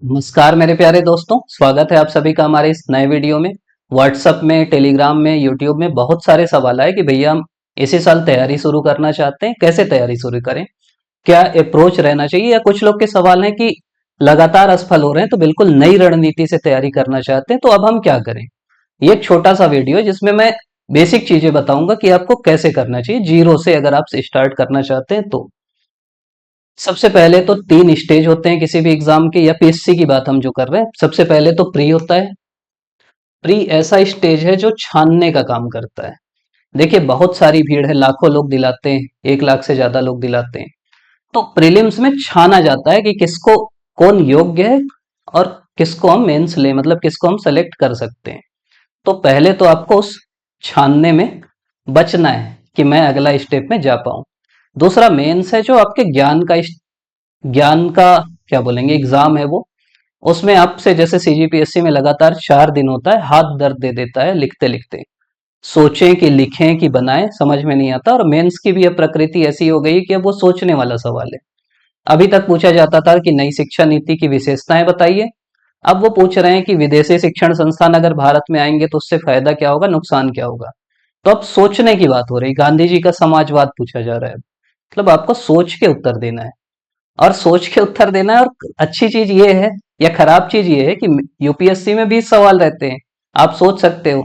नमस्कार मेरे प्यारे दोस्तों, स्वागत है आप सभी का हमारे इस नए वीडियो में। व्हाट्सएप में, टेलीग्राम में, यूट्यूब में बहुत सारे सवाल आए कि भैया हम इसी साल तैयारी शुरू करना चाहते हैं, कैसे तैयारी शुरू करें, क्या अप्रोच रहना चाहिए। या कुछ लोग के सवाल हैं कि लगातार असफल हो रहे हैं तो बिल्कुल नई रणनीति से तैयारी करना चाहते हैं, तो अब हम क्या करें। ये एक छोटा सा वीडियो है जिसमें मैं बेसिक चीजें बताऊंगा कि आपको कैसे करना चाहिए, जीरो से अगर आप स्टार्ट करना चाहते हैं तो। सबसे पहले तो 3 स्टेज होते हैं किसी भी एग्जाम के या पीएससी की बात हम जो कर रहे हैं। सबसे पहले तो प्री होता है। प्री ऐसा स्टेज है जो छानने का काम करता है। देखिए बहुत सारी भीड़ है, लाखों लोग दिलाते हैं, 1 लाख से ज्यादा लोग दिलाते हैं। तो प्रीलिम्स में छाना जाता है कि किसको, कौन योग्य है और किसको हम मेंस ले, मतलब किसको हम सेलेक्ट कर सकते हैं। तो पहले तो आपको उस छानने में बचना है कि मैं अगला स्टेप में जा पाऊं। दूसरा मेंस है जो आपके ज्ञान का क्या बोलेंगे एग्जाम है वो। उसमें आपसे जैसे सीजीपीएससी में लगातार 4 दिन होता है, हाथ दर्द दे देता है लिखते लिखते। सोचें कि लिखें कि बनाएं समझ में नहीं आता। और मेंस की भी अब प्रकृति ऐसी हो गई कि अब वो सोचने वाला सवाल है। अभी तक पूछा जाता था कि नई शिक्षा नीति की विशेषताएं बताइए, अब वो पूछ रहे हैं कि विदेशी शिक्षण संस्थान अगर भारत में आएंगे तो उससे फायदा क्या होगा, नुकसान क्या होगा। तो अब सोचने की बात हो रही, गांधी जी का समाजवाद पूछा जा रहा है। मतलब आपको सोच के उत्तर देना है, और सोच के उत्तर देना है। और अच्छी चीज ये है या खराब चीज ये है कि यूपीएससी में 20 सवाल रहते हैं, आप सोच सकते हो।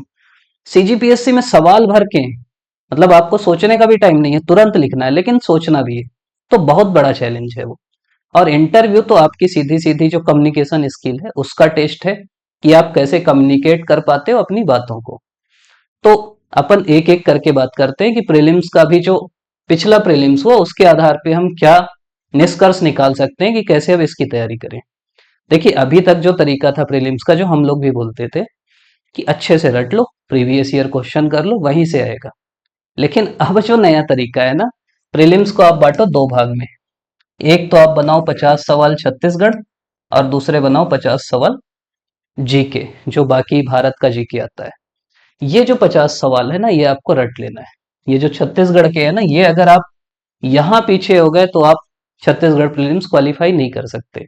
सीजीपीएससी में सवाल भर के, मतलब आपको सोचने का भी टाइम नहीं है, तुरंत लिखना है लेकिन सोचना भी है। तो बहुत बड़ा चैलेंज है वो। और इंटरव्यू तो आपकी सीधी सीधी जो कम्युनिकेशन स्किल है उसका टेस्ट है कि आप कैसे कम्युनिकेट कर पाते हो अपनी बातों को। तो अपन एक एक करके बात करते हैं कि प्रीलिम्स का भी जो पिछला प्रीलिम्स हुआ उसके आधार पे हम क्या निष्कर्ष निकाल सकते हैं कि कैसे अब इसकी तैयारी करें। देखिए अभी तक जो तरीका था प्रीलिम्स का, जो हम लोग भी बोलते थे कि अच्छे से रट लो, प्रीवियस ईयर क्वेश्चन कर लो, वहीं से आएगा। लेकिन अब जो नया तरीका है ना, प्रीलिम्स को आप बांटो 2 भाग में। एक तो आप बनाओ 50 सवाल छत्तीसगढ़, और दूसरे बनाओ 50 सवाल जीके, जो बाकी भारत का जीके आता है। ये जो 50 सवाल है ना, ये आपको रट लेना है। ये जो छत्तीसगढ़ के है ना, ये अगर आप यहाँ पीछे हो गए तो आप छत्तीसगढ़ प्रीलिम्स क्वालिफाई नहीं कर सकते।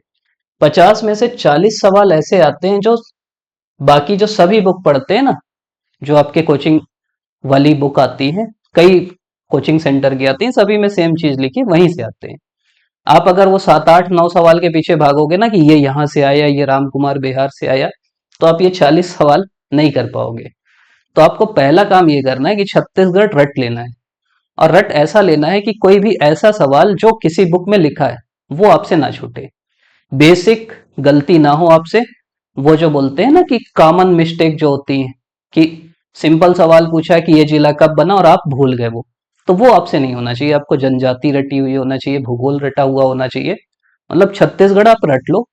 50 में से 40 सवाल ऐसे आते हैं जो बाकी जो सभी बुक पढ़ते हैं ना, जो आपके कोचिंग वाली बुक आती है, कई कोचिंग सेंटर की आती है, सभी में सेम चीज लिखी वहीं से आते हैं। आप अगर वो 7 8 9 सवाल के पीछे भागोगे ना कि ये यहाँ से आया, ये राम कुमार बिहार से आया, तो आप ये 40 सवाल नहीं कर पाओगे। तो आपको पहला काम ये करना है कि छत्तीसगढ़ रट लेना है। और रट ऐसा लेना है कि कोई भी ऐसा सवाल जो किसी बुक में लिखा है वो आपसे ना छूटे, बेसिक गलती ना हो आपसे। वो जो बोलते हैं ना कि कॉमन मिस्टेक जो होती है, कि सिंपल सवाल पूछा है कि ये जिला कब बना और आप भूल गए तो वो आपसे नहीं होना चाहिए। आपको जनजाति रटी हुई होना चाहिए, भूगोल रटा हुआ होना चाहिए। मतलब छत्तीसगढ़ आप रट लो।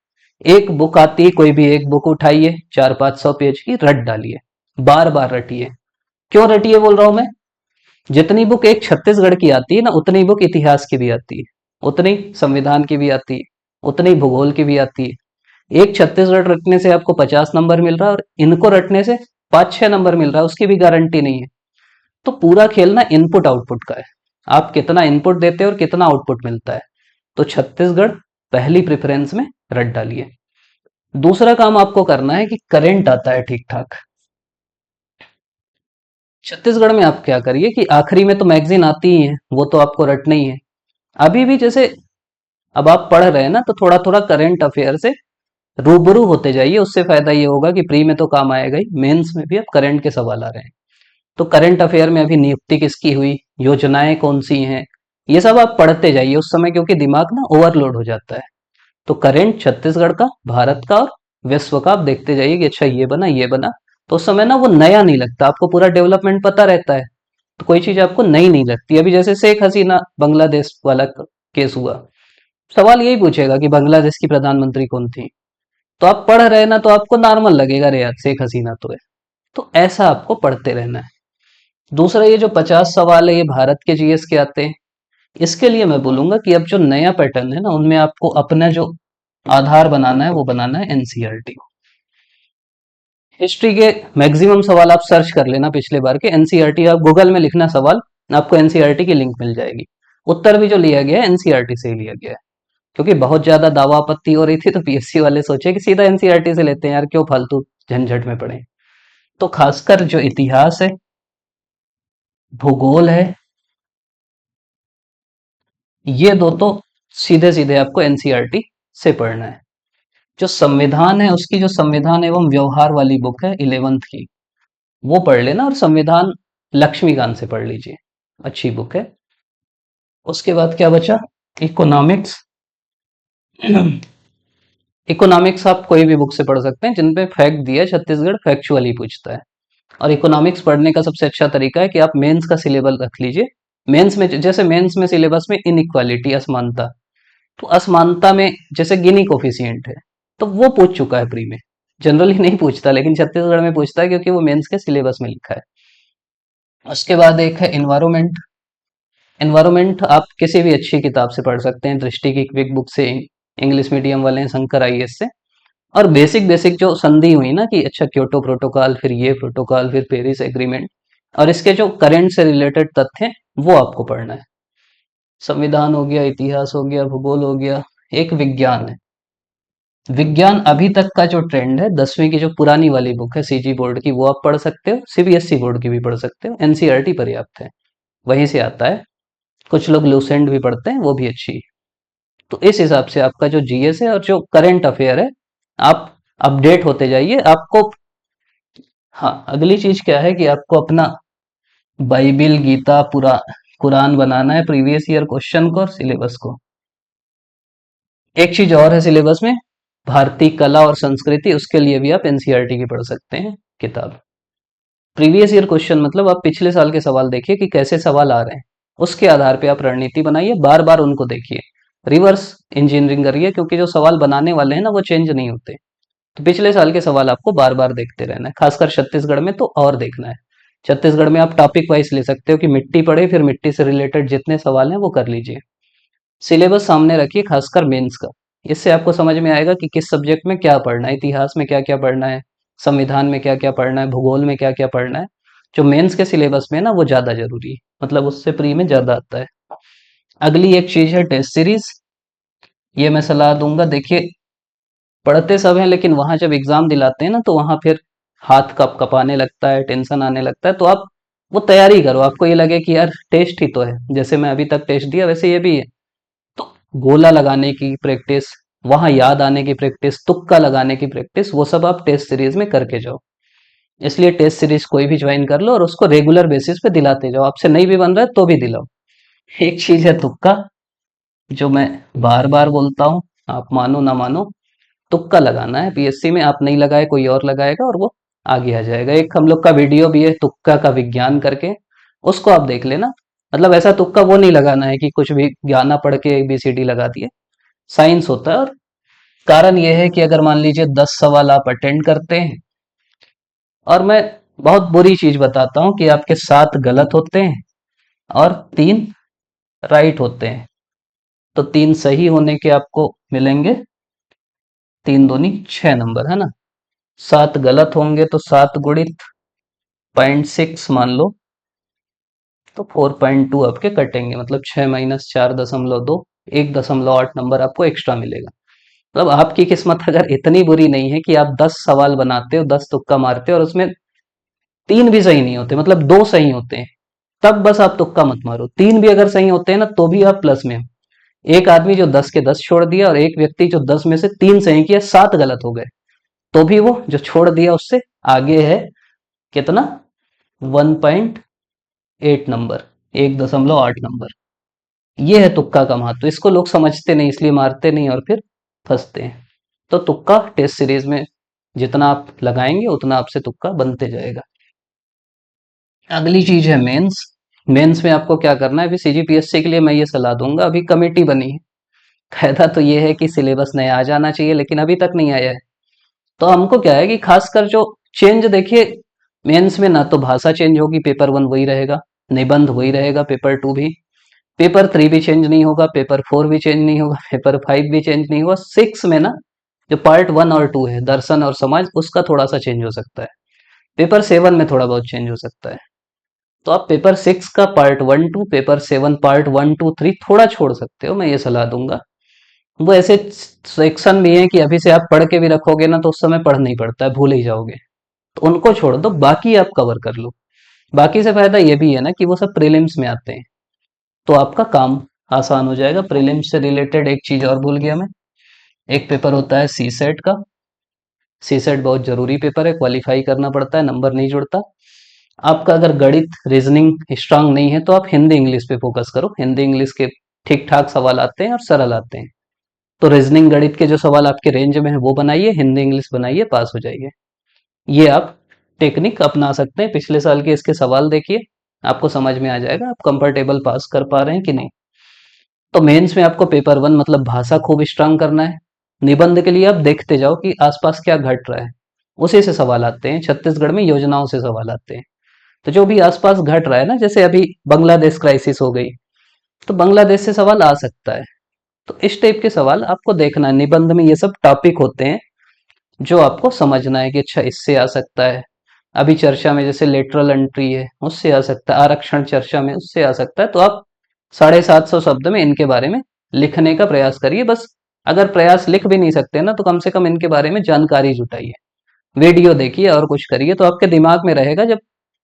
एक बुक आती है, कोई भी एक बुक उठाइए, 400 500 पेज की, रट डालिए, बार बार रटिए। क्यों रटिए बोल रहा हूं मैं, जितनी बुक एक छत्तीसगढ़ की आती है ना, उतनी बुक इतिहास की भी आती है, उतनी संविधान की भी आती है, उतनी भूगोल की भी आती है। एक छत्तीसगढ़ रटने से आपको 50 नंबर मिल रहा है और इनको रटने से 5 6 नंबर मिल रहा है, उसकी भी गारंटी नहीं है। तो पूरा खेल ना इनपुट आउटपुट का है, आप कितना इनपुट देते हो और कितना आउटपुट मिलता है। तो छत्तीसगढ़ पहली प्रेफरेंस में रट डालिए। दूसरा काम आपको करना है कि करंट आता है ठीक ठाक। छत्तीसगढ़ में आप क्या करिए कि आखिरी में तो मैगजीन आती ही है, वो तो आपको रटना ही है। अभी भी जैसे अब आप पढ़ रहे हैं ना, तो थोड़ा थोड़ा करंट अफेयर से रूबरू होते जाइए। उससे फायदा ये होगा कि प्री में तो काम आएगा ही, मेंस में भी अब करंट के सवाल आ रहे हैं। तो करंट अफेयर में अभी नियुक्ति किसकी हुई, योजनाएं कौन सी हैं, ये सब आप पढ़ते जाइए उस समय, क्योंकि दिमाग ना ओवरलोड हो जाता है। तो करंट छत्तीसगढ़ का, भारत का और विश्व का आप देखते जाइए कि अच्छा ये बना ये बना। तो उस समय ना वो नया नहीं लगता, आपको पूरा डेवलपमेंट पता रहता है। तो कोई चीज आपको नई नहीं लगती। अभी जैसे शेख हसीना बांग्लादेश वाला केस हुआ, सवाल यही पूछेगा कि बांग्लादेश की प्रधानमंत्री कौन थी। तो आप पढ़ रहे हैं ना, तो आपको नॉर्मल लगेगा, रे यार शेख हसीना तो है। तो ऐसा आपको पढ़ते रहना है। दूसरा, ये जो 50 सवाल है ये भारत के जीएस के आते हैं। इसके लिए मैं बोलूंगा कि अब जो नया पैटर्न है ना, उनमें आपको अपना जो आधार बनाना है वो बनाना है एनसीईआरटी। हिस्ट्री के मैक्सिमम सवाल आप सर्च कर लेना पिछले बार के, एनसीईआरटी आप गूगल में लिखना सवाल, आपको एनसीईआरटी की लिंक मिल जाएगी। उत्तर भी जो लिया गया है एनसीईआरटी से ही लिया गया है। क्योंकि बहुत ज्यादा दावा आपत्ति हो रही थी, तो पीएससी वाले सोचे कि सीधा एनसीईआरटी से लेते हैं यार, क्यों फालतू झंझट में पड़े। तो खासकर जो इतिहास है, भूगोल है, ये दो तो सीधे सीधे आपको एनसीईआरटी से पढ़ना है। जो संविधान है, उसकी जो संविधान एवं व्यवहार वाली बुक है 11th की, वो पढ़ लेना, और संविधान लक्ष्मीकांत से पढ़ लीजिए, अच्छी बुक है। उसके बाद क्या बचा? इकोनॉमिक्स। इकोनॉमिक्स आप कोई भी बुक से पढ़ सकते हैं जिनपे फैक्ट दिया है, छत्तीसगढ़ फैक्चुअली पूछता है। और इकोनॉमिक्स पढ़ने का सबसे अच्छा तरीका है कि आप मेंस का सिलेबस रख लीजिए। मेंस में, जैसे मेंस में सिलेबस में इनइक्वालिटी, असमानता, तो असमानता में जैसे गिनी कोफिशिएंट है, तो वो पूछ चुका है प्री में। जनरली नहीं पूछता, लेकिन छत्तीसगढ़ में पूछता है क्योंकि वो मेंस के सिलेबस में लिखा है। उसके बाद एक है इन्वायरमेंट। एनवायरमेंट आप किसी भी अच्छी किताब से पढ़ सकते हैं, दृष्टि की क्विक बुक से, इंग्लिश मीडियम वाले हैं, शंकर आईएएस से। और बेसिक बेसिक जो संधि हुई ना, कि अच्छा क्योटो प्रोटोकॉल, फिर ये प्रोटोकॉल, फिर पेरिस एग्रीमेंट, और इसके जो करंट से रिलेटेड तथ्य हैं, वो आपको पढ़ना है। संविधान हो गया, इतिहास हो गया, भूगोल हो गया। एक विज्ञान है। विज्ञान अभी तक का जो ट्रेंड है, 10वीं की जो पुरानी वाली बुक है सीजी बोर्ड की, वो आप पढ़ सकते हो, सीबीएसई बोर्ड की भी पढ़ सकते हो, एनसीईआरटी पर्याप्त है, वहीं से आता है। कुछ लोग लूसेंट भी पढ़ते हैं, वो भी अच्छी है। तो इस हिसाब से आपका जो जीएस है और जो करंट अफेयर है, आप अपडेट होते जाइए। आपको, हाँ, अगली चीज क्या है कि आपको अपना बाइबिल, गीता, पूरा कुरान बनाना है, प्रीवियस ईयर क्वेश्चन को और सिलेबस को। एक चीज और है सिलेबस में, भारतीय कला और संस्कृति, उसके लिए भी आप एनसीईआरटी की पढ़ सकते हैं किताब। प्रीवियस ईयर क्वेश्चन मतलब आप पिछले साल के सवाल देखिए कि कैसे सवाल आ रहे हैं, उसके आधार पे आप रणनीति बनाइए, बार बार उनको देखिए, रिवर्स इंजीनियरिंग करिए, क्योंकि जो सवाल बनाने वाले हैं ना, वो चेंज नहीं होते। तो पिछले साल के सवाल आपको बार बार देखते रहना है, खासकर छत्तीसगढ़ में तो और देखना है। छत्तीसगढ़ में आप टॉपिक वाइज ले सकते हो कि मिट्टी पढ़े, फिर मिट्टी से रिलेटेड जितने सवाल हैं वो कर लीजिए। सिलेबस सामने रखिए, खासकर मेंस का। इससे आपको समझ में आएगा कि किस सब्जेक्ट में क्या पढ़ना है, इतिहास में क्या क्या पढ़ना है, संविधान में क्या क्या पढ़ना है, भूगोल में क्या क्या पढ़ना है। जो मेंस के सिलेबस में है ना, वो ज्यादा जरूरी है, मतलब उससे प्री में ज्यादा आता है। अगली एक चीज है टेस्ट सीरीज। ये मैं सलाह दूंगा, देखिए, पढ़ते सब हैं, लेकिन वहां जब एग्जाम दिलाते हैं ना, तो वहां फिर हाथ कप कपाने लगता है, टेंशन आने लगता है। तो आप वो तैयारी करो, आपको ये लगे कि यार टेस्ट ही तो है, जैसे मैं अभी तक टेस्ट दिया वैसे ये भी है। तो गोला लगाने की प्रैक्टिस, वहां याद आने की प्रैक्टिस, तुक्का लगाने की प्रैक्टिस, वो सब आप टेस्ट सीरीज में करके जाओ। इसलिए टेस्ट सीरीज कोई भी ज्वाइन कर लो और उसको रेगुलर बेसिस पे दिलाते जाओ, आपसे नहीं भी बन रहा है तो भी दिलाओ। एक चीज है तुक्का, जो मैं बार बार बोलता हूँ, आप मानो ना मानो, तुक्का लगाना है। पीएससी में आप नहीं लगाए, कोई और लगाएगा और वो आगे आ जाएगा। एक हम लोग का वीडियो भी है तुक्का का विज्ञान करके, उसको आप देख लेना। मतलब ऐसा तुक्का वो नहीं लगाना है कि कुछ भी गाना पढ़ के ABCD लगा दिए, साइंस होता है। और कारण ये है कि अगर मान लीजिए 10 सवाल आप अटेंड करते हैं, और मैं बहुत बुरी चीज बताता हूँ कि आपके 7 गलत होते हैं और 3 राइट होते हैं, तो 3 सही होने के आपको मिलेंगे 3 दूनी 6 नंबर, है ना। 7 गलत होंगे तो 7 गुणित 0.6 मान लो, तो 4.2 आपके कटेंगे, मतलब 6 - 4.2, 1.8 नंबर आपको एक्स्ट्रा मिलेगा। मतलब आपकी किस्मत अगर इतनी बुरी नहीं है कि आप 10 सवाल बनाते हो, 10 तुक्का मारते हो और उसमें 3 भी सही नहीं होते, मतलब 2 सही होते हैं, तब बस आप तुक्का मत मारो। 3 भी अगर सही होते हैं ना, तो भी आप प्लस में हो। एक आदमी जो 10 के 10 छोड़ दिया, और एक व्यक्ति जो 10 में से 3 सही किया, 7 गलत हो गए, तो भी वो जो छोड़ दिया उससे आगे है। कितना? 1.8 नंबर, 1.8 नंबर। ये है तुक्का का महत्व, इसको लोग समझते नहीं, इसलिए मारते नहीं और फिर फंसते हैं। तो तुक्का टेस्ट सीरीज में जितना आप लगाएंगे, उतना आपसे तुक्का बनते जाएगा। अगली चीज है मेंस। मेंस में आपको क्या करना है, अभी सीजीपीएससी के लिए मैं ये सलाह दूंगा, अभी कमेटी बनी है। फायदा तो ये है कि सिलेबस नया आ जाना चाहिए, लेकिन अभी तक नहीं आया है। तो हमको क्या है कि खासकर जो चेंज देखिए, मेंस में ना तो भाषा चेंज होगी, पेपर 1 वही रहेगा, निबंध वही रहेगा, पेपर 2 भी, पेपर 3 भी चेंज नहीं होगा, पेपर 4 भी चेंज नहीं होगा, पेपर 5 भी चेंज नहीं होगा। 6 में ना, जो पार्ट 1 और 2 है, दर्शन और समाज, उसका थोड़ा सा चेंज हो सकता है। पेपर 7 में थोड़ा बहुत चेंज हो सकता है। तो आप पेपर 6 का पार्ट 1 2, पेपर 7 पार्ट 1 2 3 थोड़ा छोड़ सकते हो, मैं ये सलाह दूंगा। वो ऐसे सेक्शन भी है कि अभी से आप पढ़ के भी रखोगे ना तो उस समय पढ़ नहीं पड़ता है, भूल ही जाओगे। तो उनको छोड़ दो, बाकी आप कवर कर लो। बाकी से फायदा ये भी है ना कि वो सब प्रीलिम्स में आते हैं, तो आपका काम आसान हो जाएगा। प्रीलिम्स से रिलेटेड एक चीज और भूल गया मैं, एक पेपर होता है सी सेट का। सी सेट बहुत जरूरी पेपर है, क्वालिफाई करना पड़ता है, नंबर नहीं जुड़ता। आपका अगर गणित रीजनिंग स्ट्रांग नहीं है तो आप हिंदी इंग्लिश पे फोकस करो, हिंदी इंग्लिश के ठीक ठाक सवाल आते हैं और सरल आते हैं। तो रीजनिंग गणित के जो सवाल आपके रेंज में है वो बनाइए, हिंदी इंग्लिश बनाइए, पास हो जाइए। ये आप टेक्निक अपना सकते हैं। पिछले साल के इसके सवाल देखिए, आपको समझ में आ जाएगा आप कंफर्टेबल पास कर पा रहे हैं कि नहीं। तो मेंस में आपको पेपर वन मतलब भाषा खूब स्ट्रांग करना है। निबंध के लिए आप देखते जाओ कि आसपास क्या घट रहा है, उसी से सवाल आते हैं। छत्तीसगढ़ में योजनाओं से सवाल आते हैं, तो जो भी आसपास घट रहा है ना, जैसे अभी बांग्लादेश क्राइसिस हो गई, तो बांग्लादेश से सवाल आ सकता है। तो इस टाइप के सवाल आपको देखना है। निबंध में ये सब टॉपिक होते हैं जो आपको समझना है कि अच्छा इससे आ सकता है। अभी चर्चा में जैसे लेटरल एंट्री है, उससे आ सकता है। आरक्षण चर्चा में, उससे आ सकता है। तो आप 750 शब्द में इनके बारे में लिखने का प्रयास करिए। बस अगर प्रयास लिख भी नहीं सकते ना तो कम से कम इनके बारे में जानकारी जुटाइए, वीडियो देखिए और कुछ करिए, तो आपके दिमाग में रहेगा। जब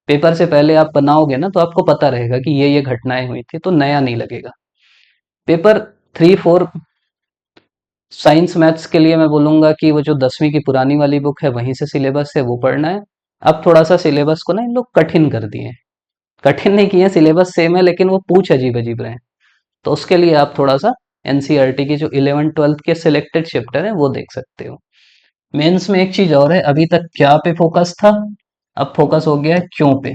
पेपर से पहले आप बनाओगे ना तो आपको पता रहेगा कि ये घटनाएं हुई थी, तो नया नहीं लगेगा। पेपर 3 4 साइंस मैथ्स के लिए मैं बोलूंगा कि वो जो 10वीं की पुरानी वाली बुक है वहीं से सिलेबस है वो पढ़ना है। अब थोड़ा सा सिलेबस को ना इन लोग कठिन कर दिए हैं। कठिन नहीं किए, सिलेबस सेम है लेकिन वो पूछ अजीब अजीब रहे हैं। तो उसके लिए आप थोड़ा सा एनसीईआरटी की जो 11th 12th के सिलेक्टेड चैप्टर है वो देख सकते हो। मेंस में एक चीज और है, अभी तक क्या पे फोकस था, अब फोकस हो गया है क्यों पे।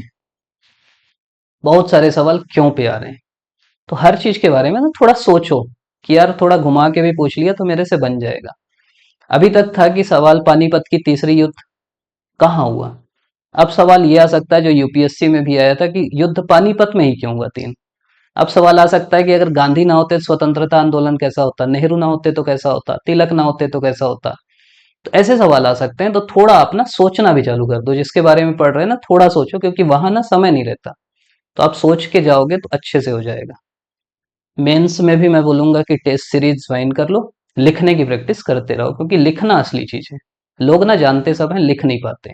बहुत सारे सवाल क्यों पे आ रहे हैं। तो हर चीज के बारे में ना थोड़ा सोचो कि यार थोड़ा घुमा के भी पूछ लिया तो मेरे से बन जाएगा। अभी तक था कि सवाल पानीपत की तीसरी युद्ध कहाँ हुआ। अब सवाल ये आ सकता है जो यूपीएससी में भी आया था कि युद्ध पानीपत में ही क्यों हुआ तीन। अब सवाल आ सकता है कि अगर गांधी ना होते तो स्वतंत्रता आंदोलन कैसा होता, नेहरू ना होते तो कैसा होता, तिलक ना होते तो कैसा होता। तो ऐसे सवाल आ सकते हैं। तो थोड़ा आप ना सोचना भी चालू कर दो, जिसके बारे में पढ़ रहे हैं ना थोड़ा सोचो, क्योंकि वहां ना समय नहीं रहता। तो आप सोच के जाओगे तो अच्छे से हो जाएगा। मेंस में भी मैं बोलूंगा कि टेस्ट सीरीज ज्वाइन कर लो, लिखने की प्रैक्टिस करते रहो, क्योंकि लिखना असली चीज है। लोग ना जानते सब हैं, लिख नहीं पाते।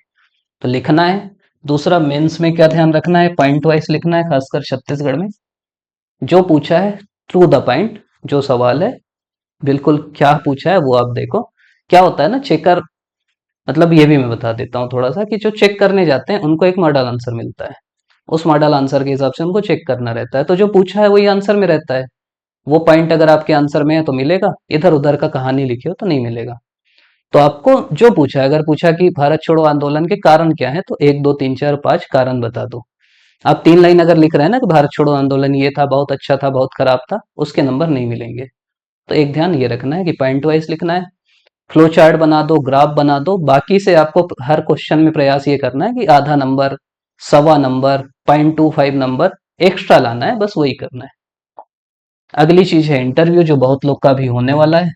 तो लिखना है। दूसरा, मेंस में क्या ध्यान रखना है, पॉइंट वाइज लिखना है, खासकर छत्तीसगढ़ में। जो पूछा है टू द पॉइंट, जो सवाल है बिल्कुल क्या पूछा है वो आप देखो। क्या होता है ना, चेकर, मतलब ये भी मैं बता देता हूँ थोड़ा सा, कि जो चेक करने जाते हैं उनको एक मॉडल आंसर मिलता है। उस मॉडल आंसर के हिसाब से उनको चेक करना रहता है। तो जो पूछा है वही आंसर में रहता है। वो पॉइंट अगर आपके आंसर में है तो मिलेगा, इधर उधर का कहानी लिखी हो तो नहीं मिलेगा। तो आपको जो पूछा है, अगर पूछा कि भारत छोड़ो आंदोलन के कारण क्या है, तो 1 2 3 4 5 कारण बता दो। आप 3 लाइन अगर लिख रहे हैं ना कि भारत छोड़ो आंदोलन ये था, बहुत अच्छा था, बहुत खराब था, उसके नंबर नहीं मिलेंगे। तो एक ध्यान ये रखना है कि पॉइंट वाइज लिखना है। फ्लो चार्ट बना दो, ग्राफ बना दो। बाकी से आपको हर क्वेश्चन में प्रयास ये करना है कि आधा नंबर, 1.25 नंबर, 0.25 नंबर एक्स्ट्रा लाना है, बस वही करना है। अगली चीज है इंटरव्यू, जो बहुत लोग का भी होने वाला है।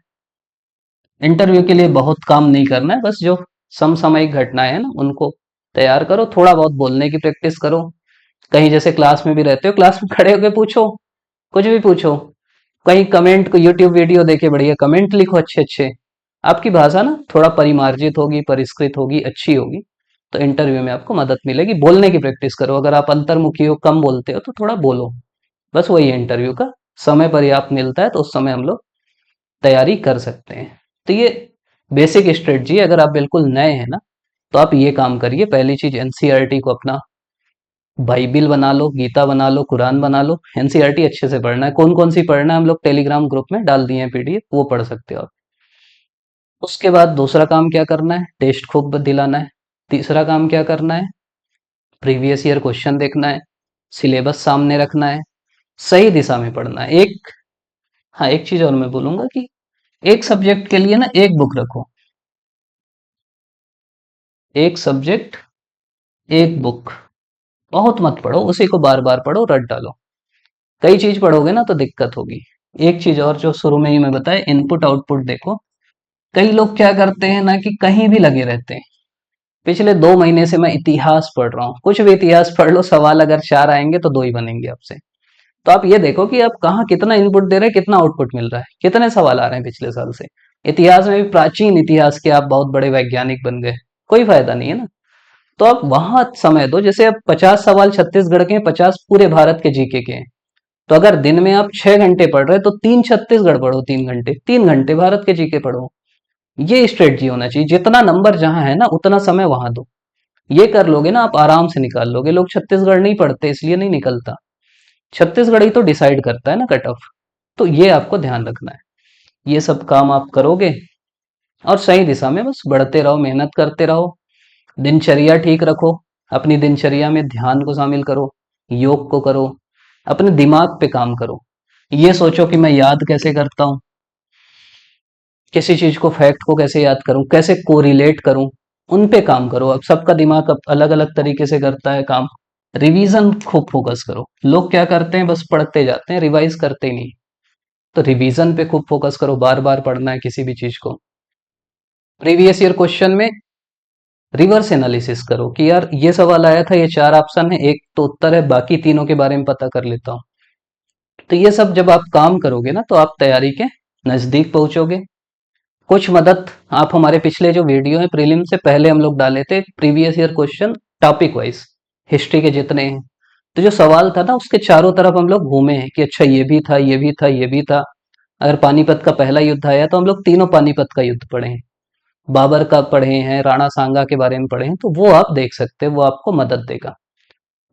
इंटरव्यू के लिए बहुत काम नहीं करना है, बस जो समसामयिक घटनाएं हैं ना उनको तैयार करो। थोड़ा बहुत बोलने की प्रैक्टिस करो। कहीं जैसे क्लास में भी रहते हो, क्लास में खड़े होकर पूछो, कुछ भी पूछो। कहीं कमेंट को यूट्यूब वीडियो देखे बढ़िया कमेंट लिखो अच्छे अच्छे। आपकी भाषा ना थोड़ा परिमार्जित होगी, परिष्कृत होगी, अच्छी होगी। तो इंटरव्यू में आपको मदद मिलेगी। बोलने की प्रैक्टिस करो। अगर आप अंतर्मुखी हो, कम बोलते हो, तो थोड़ा बोलो। बस वही है इंटरव्यू का। समय पर्याप्त मिलता है तो उस समय हम लोग तैयारी कर सकते हैं। तो ये बेसिक स्ट्रेटजी, अगर आप बिल्कुल नए हैं ना तो आप ये काम करिए। पहली चीज, एनसीईआरटी को अपना बाइबिल बना लो, गीता बना लो, कुरान बना लो। एनसीईआरटी अच्छे से पढ़ना है। कौन कौन सी पढ़ना है हम लोग टेलीग्राम ग्रुप में डाल दिए हैं पीडीएफ, वो पढ़ सकते हो आप। उसके बाद दूसरा काम क्या करना है, टेस्ट खूब दिलाना है। तीसरा काम क्या करना है, प्रीवियस ईयर क्वेश्चन देखना है, सिलेबस सामने रखना है, सही दिशा में पढ़ना है। एक, हाँ एक चीज और मैं बोलूंगा कि एक सब्जेक्ट के लिए ना एक बुक रखो। एक सब्जेक्ट एक बुक, बहुत मत पढ़ो, उसी को बार बार पढ़ो, रट डालो। कई चीज पढ़ोगे ना तो दिक्कत होगी। एक चीज और जो शुरू में ही मैं बताया, इनपुट आउटपुट देखो। कई लोग क्या करते हैं ना कि कहीं भी लगे रहते हैं। पिछले 2 महीने से मैं इतिहास पढ़ रहा हूँ, कुछ भी इतिहास पढ़ लो, सवाल अगर 4 आएंगे तो 2 ही बनेंगे आपसे। तो आप ये देखो कि आप कहाँ कितना इनपुट दे रहे हैं, कितना आउटपुट मिल रहा है, कितने सवाल आ रहे हैं पिछले साल से। इतिहास में भी प्राचीन इतिहास के आप बहुत बड़े वैज्ञानिक बन गए, कोई फायदा नहीं है ना। तो आप वहां समय दो, जैसे अब 50 सवाल छत्तीसगढ़ के हैं, 50 पूरे भारत के जीके के हैं। तो अगर दिन में आप 6 घंटे पढ़ रहे हैं तो तीन छत्तीसगढ़ पढ़ो, 3 घंटे, 3 घंटे भारत के जीके पढ़ो। ये स्ट्रेटजी होना चाहिए, जितना नंबर जहां है ना उतना समय वहां दो। ये कर लोगे ना आप आराम से निकाल लोगे। लोग छत्तीसगढ़ नहीं पढ़ते इसलिए नहीं निकलता, छत्तीसगढ़ ही तो डिसाइड करता है ना कट ऑफ। तो ये आपको ध्यान रखना है। ये सब काम आप करोगे और सही दिशा में बस बढ़ते रहो, मेहनत करते रहो, दिनचर्या ठीक रखो। अपनी दिनचर्या में ध्यान को शामिल करो, योग को करो, अपने दिमाग पे काम करो। ये सोचो कि मैं याद कैसे करता हूँ, किसी चीज को, फैक्ट को कैसे याद करूं, कैसे कोरिलेट करूं, उन पे काम करो। अब सबका दिमाग अब अलग अलग तरीके से करता है काम। रिवीजन खूब फोकस करो। लोग क्या करते हैं, बस पढ़ते जाते हैं, रिवाइज करते ही नहीं। तो रिवीजन पे खूब फोकस करो, बार बार पढ़ना है किसी भी चीज को। प्रीवियस ईयर क्वेश्चन में रिवर्स एनालिसिस करो कि यार ये सवाल आया था, ये 4 ऑप्शन है, एक तो उत्तर है, बाकी तीनों के बारे में पता कर लेता हूँ। तो ये सब जब आप काम करोगे ना तो आप तैयारी के नजदीक पहुंचोगे। कुछ मदद, आप हमारे पिछले जो वीडियो है प्रीलिम से पहले हम लोग डाले थे previous year question topic wise, history के जितने हैं। तो जो सवाल था ना उसके चारों तरफ हम लोग घूमे हैं कि अच्छा ये भी था, ये भी था, ये भी था। अगर पानीपत का पहला युद्ध आया तो हम लोग तीनों पानीपत का युद्ध पढ़े हैं, बाबर का पढ़े हैं, राणा सांगा के बारे में पढ़े हैं। तो वो आप देख सकते हैं, वो आपको मदद देगा।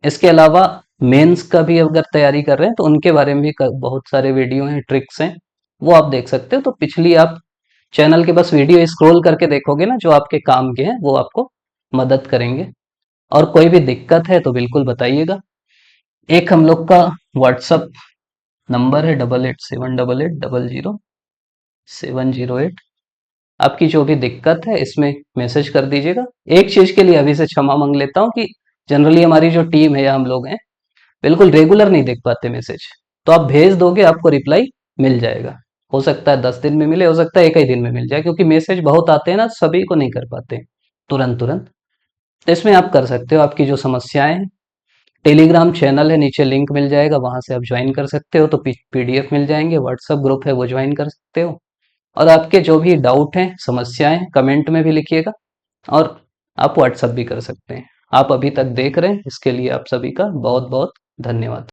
इसके अलावा मेंस का भी अगर तैयारी कर रहे हैं तो उनके बारे में भी बहुत सारे वीडियो हैं, ट्रिक्स हैं, वो आप देख सकते हो। तो पिछली आप चैनल के बस वीडियो स्क्रॉल करके देखोगे ना जो आपके काम के हैं, वो आपको मदद करेंगे। और कोई भी दिक्कत है तो बिल्कुल बताइएगा। एक हम लोग का व्हाट्सअप नंबर है 8878000708। आपकी जो भी दिक्कत है इसमें मैसेज कर दीजिएगा। एक चीज के लिए अभी से क्षमा मांग लेता हूँ कि जनरली हमारी जो टीम है या हम लोग हैं बिल्कुल रेगुलर नहीं देख पाते मैसेज। तो आप भेज दोगे, आपको रिप्लाई मिल जाएगा। हो सकता है 10 दिन में मिले, हो सकता है एक ही दिन में मिल जाए, क्योंकि मैसेज बहुत आते हैं ना, सभी को नहीं कर पाते तुरंत तुरंत। तो इसमें आप कर सकते हो आपकी जो समस्याएं हैं। टेलीग्राम चैनल है, नीचे लिंक मिल जाएगा, वहां से आप ज्वाइन कर सकते हो, तो पीडीएफ मिल जाएंगे। व्हाट्सएप ग्रुप है वो ज्वाइन कर सकते हो। और आपके जो भी डाउट हैं, समस्याएं, कमेंट में भी लिखिएगा। और आप व्हाट्सएप भी कर सकते हैं। आप अभी तक देख रहे हैं, इसके लिए आप सभी का बहुत बहुत धन्यवाद।